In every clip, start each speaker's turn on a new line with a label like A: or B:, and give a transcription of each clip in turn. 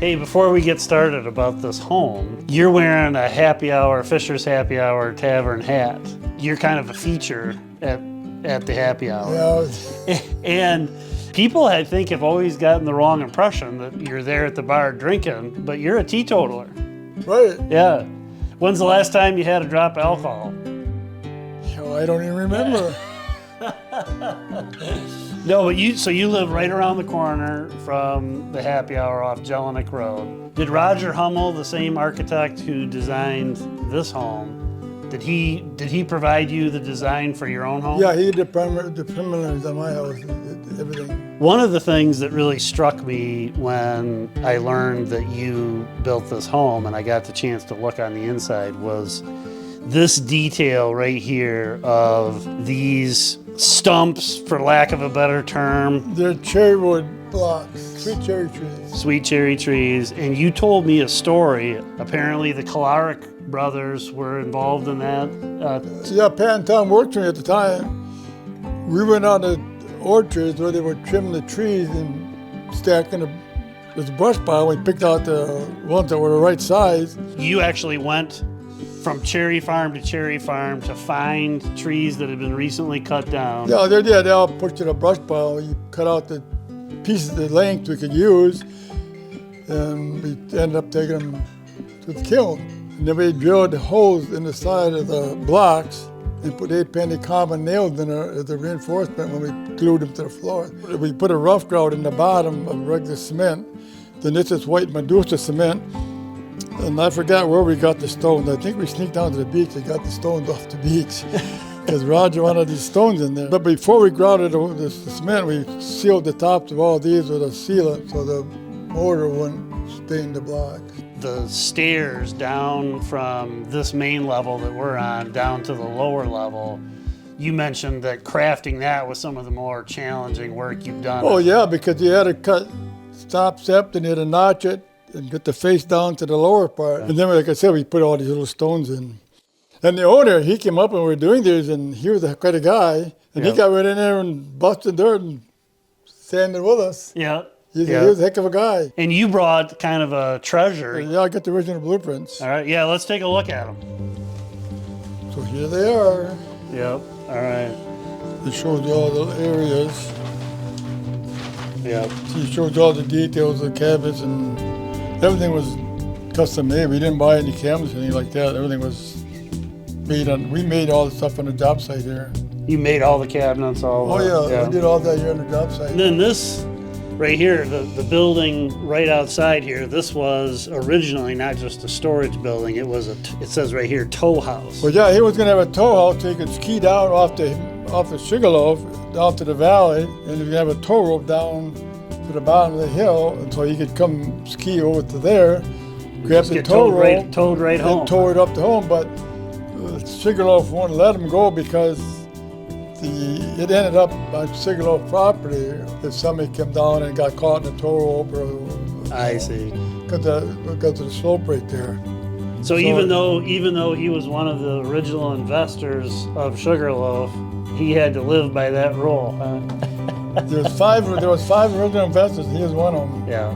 A: Hey, before we get started about this home, you're wearing a happy hour, Fisher's Happy Hour Tavern hat. You're kind of a feature at the happy hour.
B: Yeah.
A: And people, I think, have always gotten the wrong impression that you're there at the bar drinking, but you're a teetotaler.
B: Right.
A: Yeah. When's the last time you had a drop of alcohol?
B: Oh, I don't even remember.
A: No, but you live right around the corner from the happy hour off Jelinek Road. Did Roger Hummel, the same architect who designed this home, did he provide you the design for your own home?
B: Yeah, he did the preliminaries on my house, everything.
A: One of the things that really struck me when I learned that you built this home and I got the chance to look on the inside was this detail right here of these stumps, for lack of a better term.
B: They're cherrywood blocks, sweet cherry trees.
A: Sweet cherry trees. And you told me a story. Apparently the Kalarick brothers were involved in that.
B: Yeah, Pat and Tom worked for me at the time. We went out to orchards where they were trimming the trees and stacking this brush pile. We picked out the ones that were the right size.
A: You actually went from cherry farm to find trees that had been recently cut down.
B: Yeah, they all pushed in a brush pile. You cut out the pieces of length we could use, and we ended up taking them to the kiln. And then we drilled holes in the side of the blocks and put 8-penny carbon nails in there as a reinforcement when we glued them to the floor. We put a rough grout in the bottom of regular cement. Then this is white Medusa cement. And I forgot where we got the stones. I think we sneaked down to the beach and got the stones off the beach because Roger wanted these stones in there. But before we grouted the cement, we sealed the tops of all these with a sealant so the mortar wouldn't stain the block.
A: The stairs down from this main level that we're on down to the lower level, you mentioned that crafting that was some of the more challenging work you've done.
B: Oh yeah, because you had to cut stop sept and you had to notch it and get the face down to the lower part. And then, like I said, we put all these little stones in. And the owner, he came up when we were doing this, and he was quite a guy. And he got right in there and busted dirt and sanded with us.
A: Yeah.
B: He was a heck of a guy.
A: And you brought kind of a treasure.
B: Yeah, I got the original blueprints.
A: All right, yeah, let's take a look at them.
B: So here they are.
A: Yep, all right.
B: It shows you all the areas.
A: Yep.
B: It shows you all the details of the cabinets, and everything was custom made. We didn't buy any cabinets or anything like that. Everything was made on, we made all the stuff on the job site here.
A: You made all the cabinets, all
B: yeah, we did all that here on the job site.
A: And then this right here, the building right outside here, this was originally not just a storage building, it was it says right here, tow house.
B: Well, yeah, he was gonna have a tow house so he could ski down off the Sugar Loaf down to the valley, and he was gonna have a tow rope down to the bottom of the hill, and so he could come ski over to there, grab the tow rope,
A: towed right home,
B: and tow it up to home. But Sugar Loaf wouldn't let him go because it ended up on Sugar Loaf property if somebody came down and got caught in a tow rope.
A: I see.
B: Because of the slope right there.
A: So even though he was one of the original investors of Sugar Loaf, he had to live by that rule, huh?
B: There was five original investors, and he was one of them.
A: Yeah.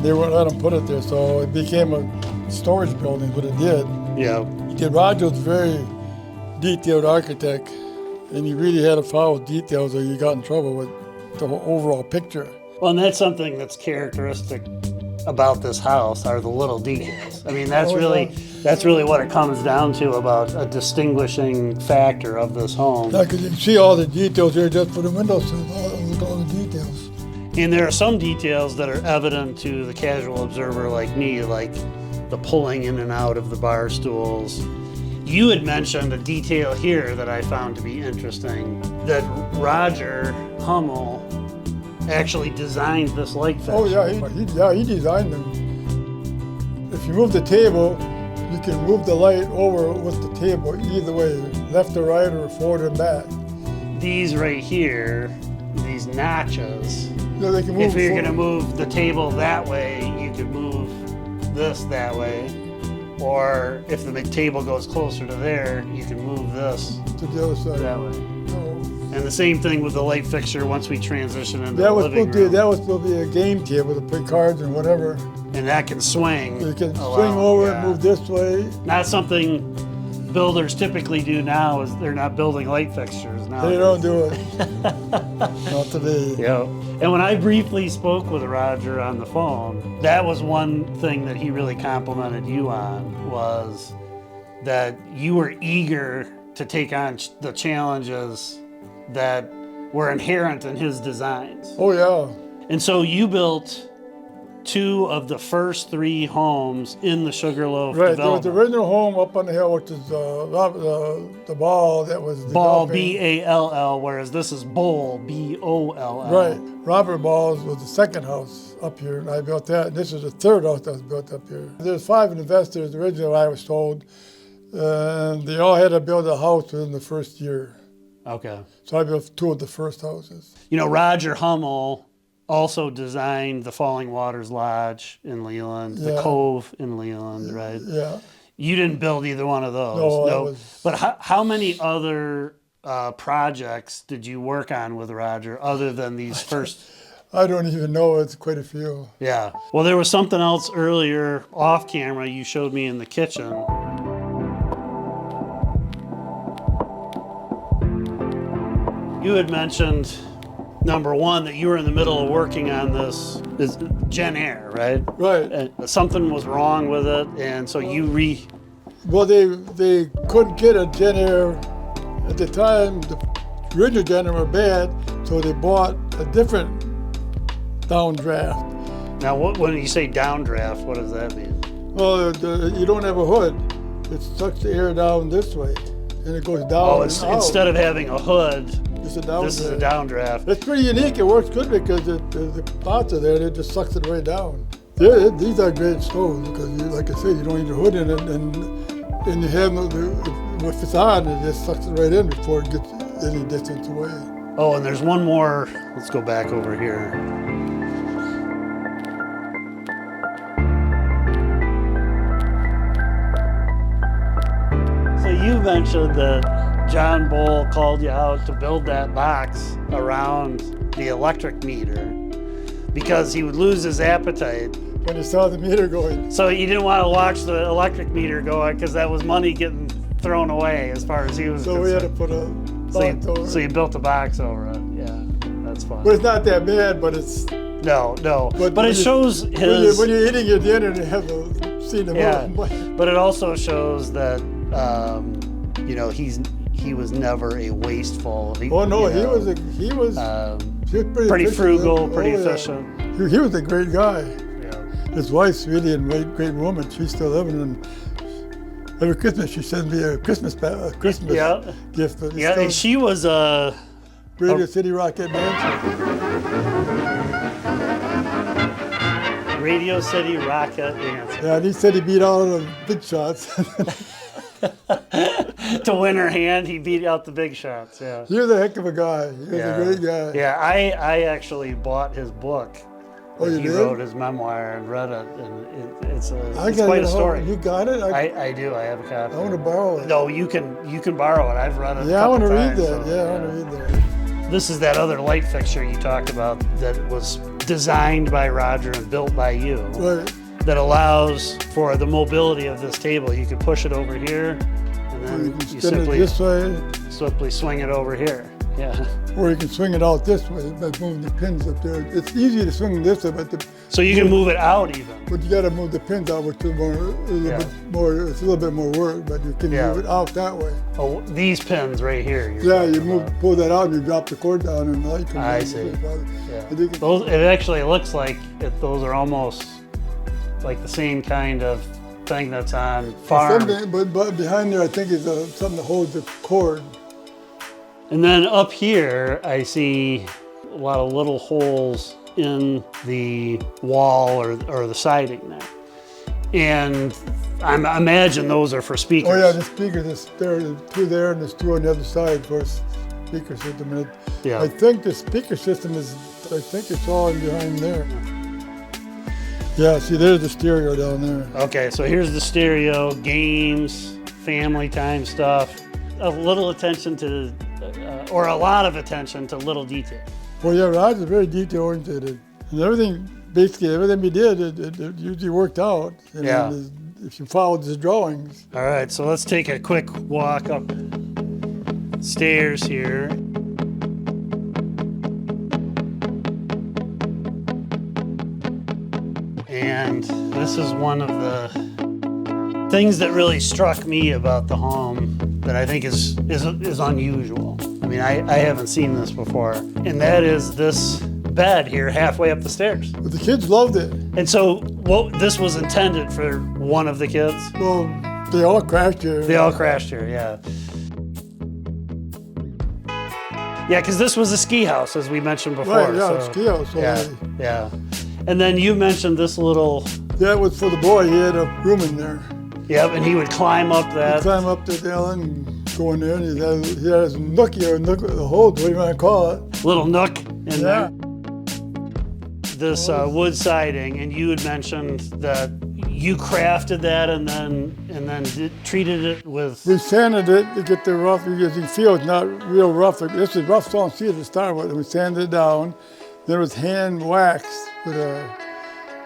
B: They wouldn't let him put it there, so it became a storage building, but it did.
A: Yeah.
B: Roger was a very detailed architect, and he really had to follow details or you got in trouble with the whole overall picture.
A: Well, and that's something that's characteristic about this house are the little details. I mean, that's really what it comes down to about a distinguishing factor of this home.
B: Yeah, because you can see all the details here just for the windows, so look at all the details.
A: And there are some details that are evident to the casual observer like me, like the pulling in and out of the bar stools. You had mentioned a detail here that I found to be interesting, that Roger Hummel actually designed this light fixture.
B: Oh yeah, he designed them. If you move the table, you can move the light over with the table either way, left or right or forward and back.
A: These right here, these notches,
B: Yeah, they can move
A: if you're
B: forward.
A: gonna move the table that way, you could move this that way. Or if the table goes closer to there, you can move this
B: to the other side.
A: that way.
B: No,
A: And the same thing with the light fixture once we transition into
B: That
A: the
B: was
A: living
B: supposed to
A: room.
B: that was supposed to be a game table to play cards and whatever.
A: And that can swing.
B: You can
A: a
B: swing
A: lot,
B: over
A: yeah.
B: and move this way.
A: Not something builders typically do now is they're not building light fixtures now.
B: They don't do it. Not today.
A: Yeah. And when I briefly spoke with Roger on the phone, that was one thing that he really complimented you on, was that you were eager to take on the challenges that were inherent in his designs.
B: Oh yeah.
A: And so you built 2 of the first 3 homes in the Sugar Loaf
B: Right. There was
A: development.
B: the original home up on the hill, which is the ball that was
A: Ball,
B: developing.
A: B-A-L-L, whereas this is Bowl, B-O-L-L.
B: Right. Robert Ball's was the second house up here, and I built that. And this is the third house that was built up here. There's 5 investors originally, I was told, and they all had to build a house within the first year.
A: Okay.
B: So I built 2 of the first houses.
A: You know, Roger Hummel also designed the Falling Waters Lodge in Leland, the
B: Yeah.
A: Cove in Leland, right?
B: Yeah.
A: You didn't build either one of those.
B: No, I was-
A: But how many other projects did you work on with Roger other than these first?
B: I don't even know. It's quite a few.
A: Yeah. Well, there was something else earlier off camera you showed me in the kitchen. You had mentioned, number one, that you were in the middle of working on this is Jen Air, right?
B: Right.
A: And something was wrong with it, and so you
B: Well, they couldn't get a Jen Air at the time. The original Jen Air were bad, so they bought a different downdraft.
A: Now, when you say downdraft, what does that mean?
B: Well, you don't have a hood. It sucks the air down this way, and it goes down.
A: Oh,
B: and out.
A: instead of having a hood,
B: It's a downdraft.
A: this is a downdraft.
B: It's pretty unique. It works good because the pots are there. It just sucks it right down. These are great stoves because, like I said, you don't need a hood in it, and you have if it's on, it just sucks it right in before it gets any distance away.
A: Oh, and there's one more. Let's go back over here. So you mentioned that John Bull called you out to build that box around the electric meter because he would lose his appetite.
B: When you saw the meter going,
A: So you didn't want to watch the electric meter going because that was money getting thrown away as far as he was
B: so we had to
A: concerned.
B: put a box over
A: So
B: it.
A: you built a box over it. Yeah, that's fun.
B: But it's not that bad, but it's
A: No. But
B: when
A: it shows
B: when,
A: his.
B: when you're eating your dinner and you have the scene of
A: Yeah,
B: it.
A: but it also shows that you know he was never a wasteful.
B: Oh no,
A: you know,
B: he was
A: pretty
B: efficient.
A: frugal, pretty
B: yeah.
A: efficient.
B: He was a great guy.
A: Yeah.
B: His wife's really a great woman. She's still living, and every Christmas she sends me a Christmas
A: Yeah.
B: gift. But it's
A: Yeah, and she was
B: Radio City Rocket dancer.
A: Radio City Rocket dancer.
B: Yeah, and he said he beat all the big shots.
A: To win her hand, he beat out the big shots. Yeah.
B: He was a heck of a guy. He was a great guy.
A: Yeah, I actually bought his book.
B: Oh, you
A: he
B: did?
A: wrote his memoir and read it, and it's
B: I
A: quite a
B: it
A: story.
B: home. You got it?
A: I do. I have a copy.
B: I want to borrow it.
A: No, you can borrow it. I've read it.
B: Yeah, I want to read
A: times,
B: that.
A: so,
B: Yeah, I want to read that.
A: This is that other light fixture you talked about that was designed by Roger and built by you.
B: Right.
A: That allows for the mobility of this table. You can push it over here, and
B: Or
A: then
B: you can
A: you
B: spin it this way,
A: simply swing it over here. Yeah.
B: or you can swing it out this way by moving the pins up there. It's easy to swing this way,
A: So you can move it out even.
B: but you got to move the pins out, which is a little bit more. It's a little bit more work, but you can
A: Yeah.
B: move it out that way.
A: Oh, these pins right here. you're
B: Yeah,
A: talking
B: you
A: about.
B: pull that out, and you drop the cord down, and the light comes
A: I
B: on.
A: see.
B: Yeah. And you can-
A: Those, it actually looks like those are almost like the same kind of thing that's on farm.
B: something, but behind there, I think is something that holds the cord.
A: And then up here, I see a lot of little holes in the wall or the siding there. And I imagine those are for speakers.
B: Oh yeah, the speakers. There's 2 there, and there's 2 on the other side for a speaker system. And
A: Yeah.
B: I think the speaker system is. I think it's all in behind there. Yeah, see, there's the stereo down there.
A: Okay, so here's the stereo, games, family time stuff. A little attention to or a lot of attention to little detail.
B: Well, yeah, Roger's very detail oriented, and basically everything we did, it usually worked out. And
A: Yeah.
B: if you followed his drawings.
A: All right, so let's take a quick walk up stairs here. And this is one of the things that really struck me about the home that I think is unusual. I mean, I haven't seen this before, and that is this bed here halfway up the stairs.
B: But the kids loved it.
A: And so this was intended for one of the kids?
B: Well, they all crashed here.
A: They all crashed here, yeah. Yeah, because this was a ski house, as we mentioned before.
B: Right, yeah,
A: so,
B: ski house. So
A: yeah. And then you mentioned this little...
B: That was for the boy. He had a room in there.
A: Yep, and he would climb up that.
B: He'd climb up the island and go in there, and he had his nookie or nook, the hole, what do you want to call it?
A: Little nook in
B: Yeah.
A: there. This wood siding, and you had mentioned that you crafted that and then treated it with...
B: We sanded it to get the rough, because you feel it's not real rough. This is rough stone cedar to start with, and we sanded it down. Then it was hand waxed with a,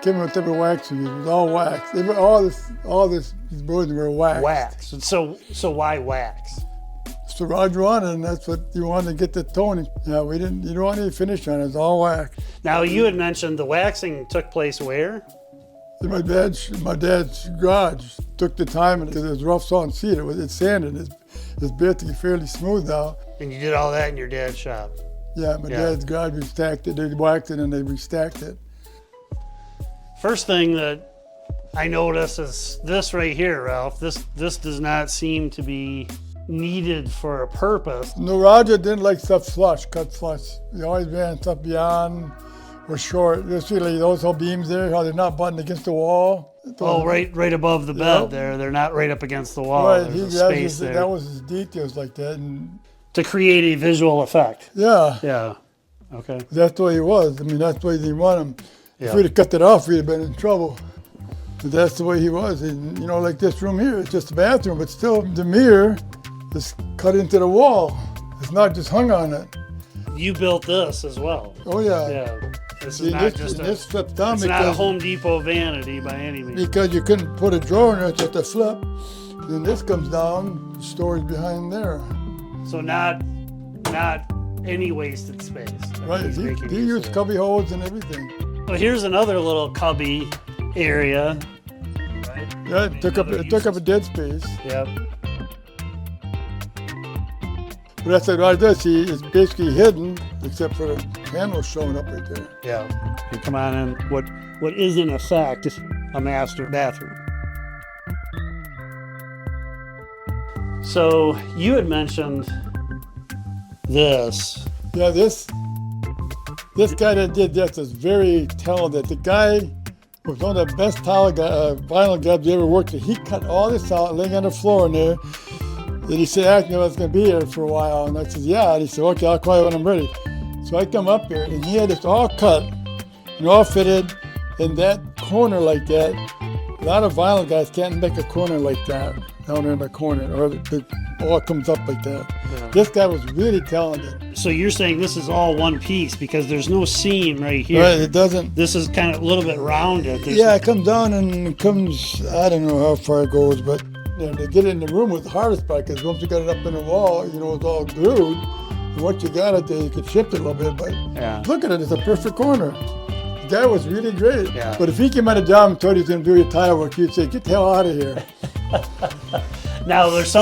B: can't remember what type of wax we used. It was all wax. These boards were waxed.
A: Wax. So why wax?
B: So Roger wanted, and that's what you wanted to get the toning. Yeah, you don't want any finish on it. It's all wax.
A: Now you had mentioned the waxing took place where?
B: In my dad's garage. Took the time, and because it was rough sawn cedar, it's sanded. It's basically fairly smooth now.
A: And you did all that in your dad's shop?
B: Yeah, my dad's garage, we stacked it. They waxed it and they restacked it.
A: First thing that I notice is this right here, Ralph. This does not seem to be needed for a purpose.
B: No, Roger didn't like stuff flush, cut flush. He always ran stuff beyond or short. You see like those whole beams there, how they're not buttoned against the wall.
A: Oh, right above the bed there. They're not right up against the wall. Right, there's a space there.
B: That was his details like that. And
A: to create a visual effect.
B: Yeah.
A: Yeah. Okay.
B: That's the way he was. I mean, that's the way they want him.
A: Yeah.
B: If we'd have cut it off, we'd have been in trouble. But that's the way he was. And, you know, like this room here, it's just a bathroom, but still the mirror is cut into the wall. It's not just hung on it.
A: You built this as well.
B: Oh, yeah.
A: Yeah. This is not just
B: this flips down
A: it's not a Home Depot vanity by any means.
B: Because you couldn't put a drawer in there, it's just a flip. Then this comes down, storage behind there.
A: So not any wasted space.
B: Right, he used cubby holes and everything.
A: So here's another little cubby area. Right?
B: Yeah, it took up a dead space.
A: Yep.
B: But that's what I does. It's basically hidden, except for the handle showing up right there.
A: Yeah. You come on in. What is in effect a master bathroom. So you had mentioned this.
B: Yeah, this guy that did this is very talented. The guy was one of the best vinyl guys you ever worked with. He cut all this out, laying on the floor in there. And he said, I was going to be here for a while. And I said, yeah. And he said, okay, I'll call you when I'm ready. So I come up here, and he had this all cut and all fitted in that corner like that. A lot of vinyl guys can't make a corner like that, down in the corner, or it all comes up like that. Yeah. This guy was really talented.
A: So you're saying this is all one piece because there's no seam right here.
B: Right, it doesn't.
A: This is kind of a little bit rounded.
B: Yeah, it comes down and it comes, I don't know how far it goes, but you know, to get it in the room was the hardest part because once you got it up in the wall, you know, it's all glued. And once you got it there, you could shift it a little bit, but look at it, it's a perfect corner. The guy was really great. Yeah. But if he came out of job and told you he was going to do your tile work, you'd say, get the hell out of here.
A: Now, there's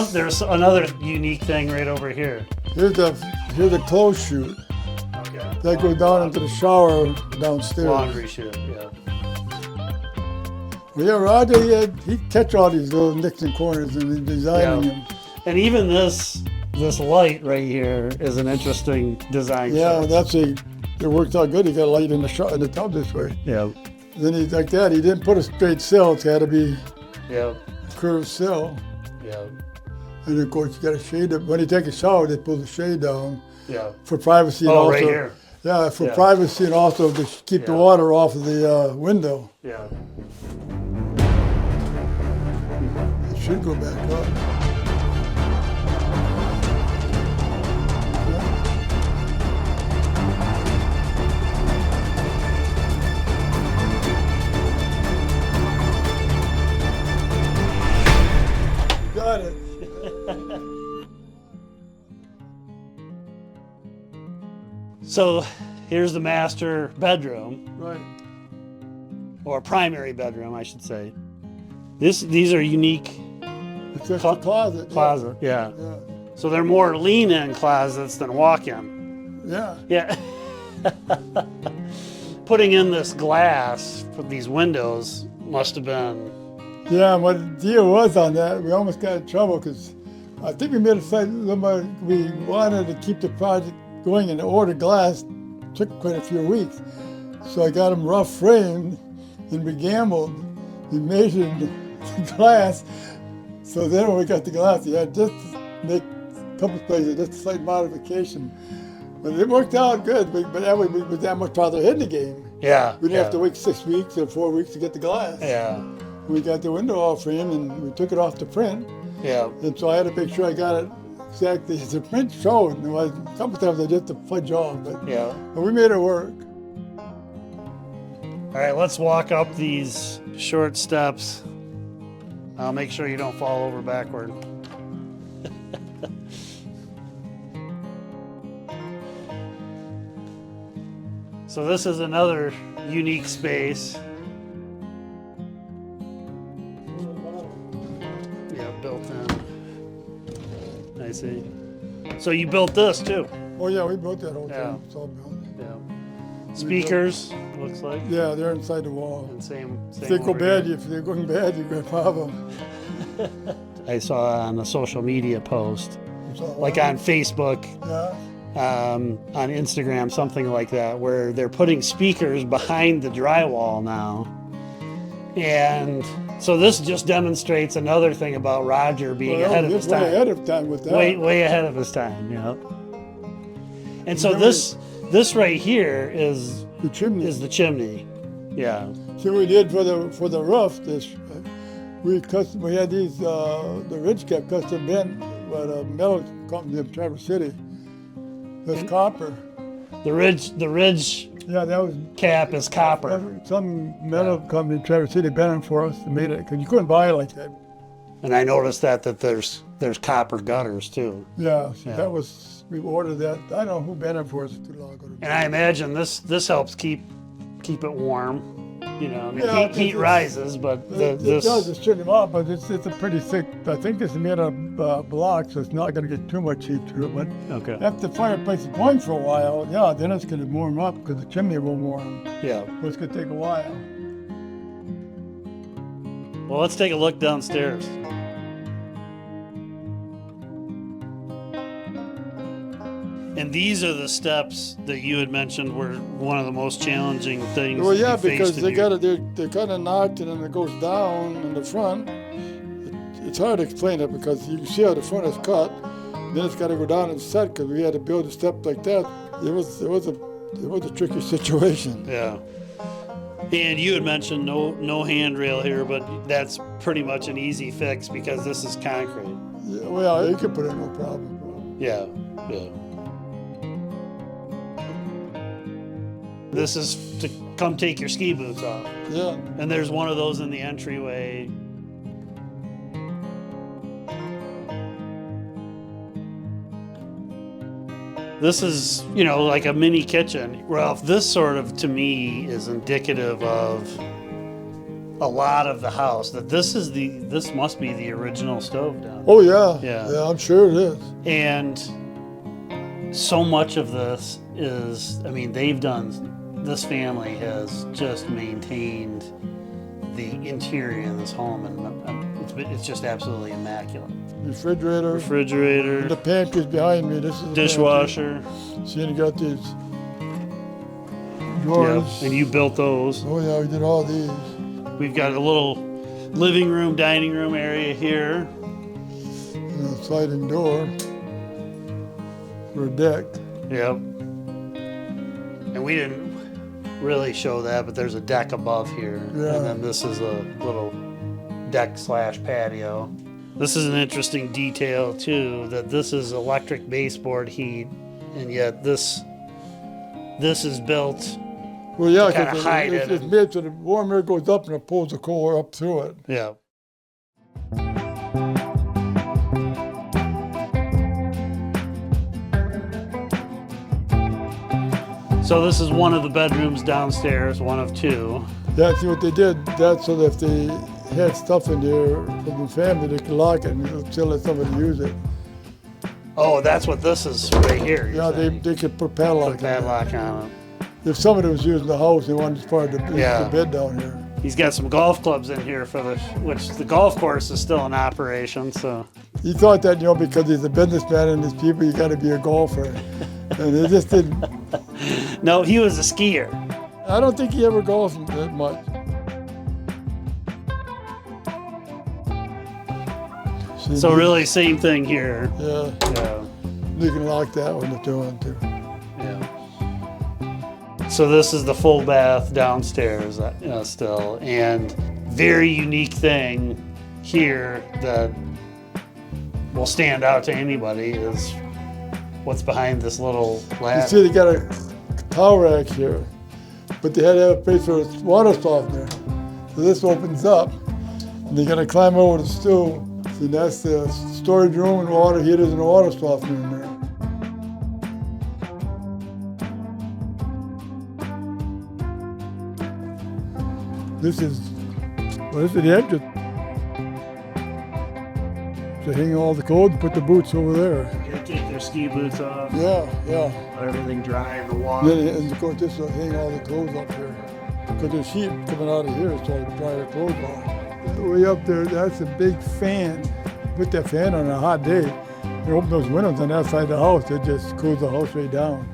A: another unique thing right over here.
B: Here's a clothes chute. Okay. That goes down into the shower downstairs.
A: Laundry chute, yeah.
B: Well, yeah, Roger, he'd catch all these little nicks and corners and he'd design them.
A: And even this light right here is an interesting design.
B: Yeah, it worked out good. He got a light in the tub this way.
A: Yeah.
B: Then he like that. He didn't put a straight sill. It's got to be a curved sill.
A: Yeah.
B: And of course, you got a shade. When you take a shower, they pull the shade down.
A: Yeah.
B: For privacy. And also,
A: right here.
B: Yeah, for privacy and also to keep the water off of the window.
A: Yeah.
B: It should go back up.
A: So here's the master bedroom,
B: Right.
A: or primary bedroom, I should say. These are unique
B: It's just a closet.
A: closet, yeah.
B: Yeah.
A: So they're more lean-in closets than walk-in.
B: Yeah.
A: Yeah. Putting in this glass for these windows must have been.
B: Yeah, what the deal was on that, we almost got in trouble because I think we made a slight limit. We wanted to keep the project going and order glass. Took quite a few weeks. So I got them rough framed and we gambled. We measured the glass. So then when we got the glass, we had just to make a couple places, just a slight modification. But it worked out good, but that way we were that much farther ahead in the game.
A: Yeah.
B: We didn't have to wait 6 weeks or 4 weeks to get the glass.
A: Yeah.
B: We got the window all framed and we took it off the print.
A: Yeah.
B: And so I had to make sure I got it exactly as the print showed. And a couple times I just had to fudge off, but we made it work.
A: All right, let's walk up these short steps. I'll make sure you don't fall over backward. So this is another unique space. Yeah, built in. I see. So you built this too?
B: Oh yeah, we built that whole thing.
A: Yeah.
B: It's all built.
A: Yeah. Speakers, looks like.
B: Yeah, they're inside the wall.
A: And same
B: If they go
A: over
B: bad,
A: here.
B: if they're going bad, you've got a problem.
A: I saw on a social media post,
B: So,
A: like on Facebook,
B: Yeah.
A: on Instagram, something like that, where they're putting speakers behind the drywall now. And so this just demonstrates another thing about Roger being
B: Well,
A: ahead of
B: he's
A: his
B: way
A: time.
B: ahead of time with that.
A: Way ahead of his time, yeah. And so
B: Remember-
A: this right here is
B: The chimney.
A: the chimney. Yeah.
B: See what we did for the roof. We had these the ridge cap custom bent by a metal company in Traverse City. That's copper.
A: The ridge
B: Yeah, that was
A: cap is copper.
B: some metal company in Traverse City bent it for us and made it because you couldn't buy it like that.
A: And I noticed that there's copper gutters too.
B: Yeah, so
A: Yeah.
B: that was we ordered that. I don't know who bent it for us too long ago.
A: And I imagine this helps keep it warm. You know, I mean,
B: Yeah,
A: heat
B: it's-
A: rises, but
B: It
A: this
B: does, it's shut them off, but it's a pretty thick. I think it's made of block, so it's not going to get too much heat through it. But
A: okay.
B: after the fireplace is going for a while, yeah, then it's going to warm up because the chimney will warm.
A: Yeah.
B: But it's going to take a while.
A: Well, let's take a look downstairs. And these are the steps that you had mentioned were one of the most challenging things.
B: Well, yeah,
A: you faced
B: because
A: in
B: they
A: your-
B: got it. They're kind of knocked, and then it goes down in the front. It's hard to explain it because you can see how the front is cut. Then it's got to go down and set because we had to build a step like that. It was a tricky situation.
A: Yeah. And you had mentioned no handrail here, but that's pretty much an easy fix because this is concrete.
B: Yeah, well, you could put it no problem.
A: Yeah. Yeah. This is to come take your ski boots off.
B: Yeah.
A: And there's one of those in the entryway. This is, like a mini kitchen. Ralph, this sort of, to me, is indicative of a lot of the house. That this must be the original stove down.
B: Oh yeah.
A: Yeah.
B: Yeah, I'm sure it is.
A: And so much of this is, this family has just maintained the interior of this home, and it's just absolutely immaculate.
B: Refrigerator. The pantry's behind me. This is the
A: Dishwasher.
B: pantry. See, you got these drawers.
A: Yeah, and you built those.
B: Oh yeah, we did all these.
A: We've got a little living room, dining room area here.
B: And a sliding door for a deck.
A: Yep. And we didn't really show that, but there's a deck above here.
B: Yeah.
A: And then this is a little deck/patio. This is an interesting detail too, that this is electric baseboard heat, and yet this is built.
B: Well, yeah,
A: To kinda
B: because
A: hide
B: it's
A: it.
B: made so the warm air goes up and it pulls the cold air up through it.
A: Yeah. So this is one of the bedrooms downstairs, one of two.
B: Yeah, see what they did, that's so that if they had stuff in there from the family, they could lock it and still let somebody use it.
A: Oh, that's what this is right here.
B: Yeah, they could put padlock
A: put a padlock on it.
B: If somebody was using the house, they wanted to part the bed down here.
A: He's got some golf clubs in here which the golf course is still in operation, so.
B: He thought that, because he's a businessman and his people, you gotta be a golfer. And they just didn't.
A: No, he was a skier.
B: I don't think he ever golfed that much.
A: So really, same thing here.
B: Yeah.
A: Yeah.
B: You can lock that one if you want to.
A: Yeah. So this is the full bath downstairs still, and very unique thing here that will stand out to anybody is what's behind this little ladder.
B: You see, they got a towel rack here, but they had to have a place for a water softener. So this opens up, and they're gonna climb over the stool. See, that's the storage room and water heaters and a water softener in there. This is the entrance. To hang all the clothes, put the boots over there.
A: They take their ski boots off.
B: Yeah.
A: Let everything dry in the water.
B: Then, of course, this will hang all the clothes up here. Because there's heat coming out of here, so I can dry the clothes off. Way up there, that's a big fan. Put that fan on a hot day. You open those windows on that side of the house, it just cools the house right down.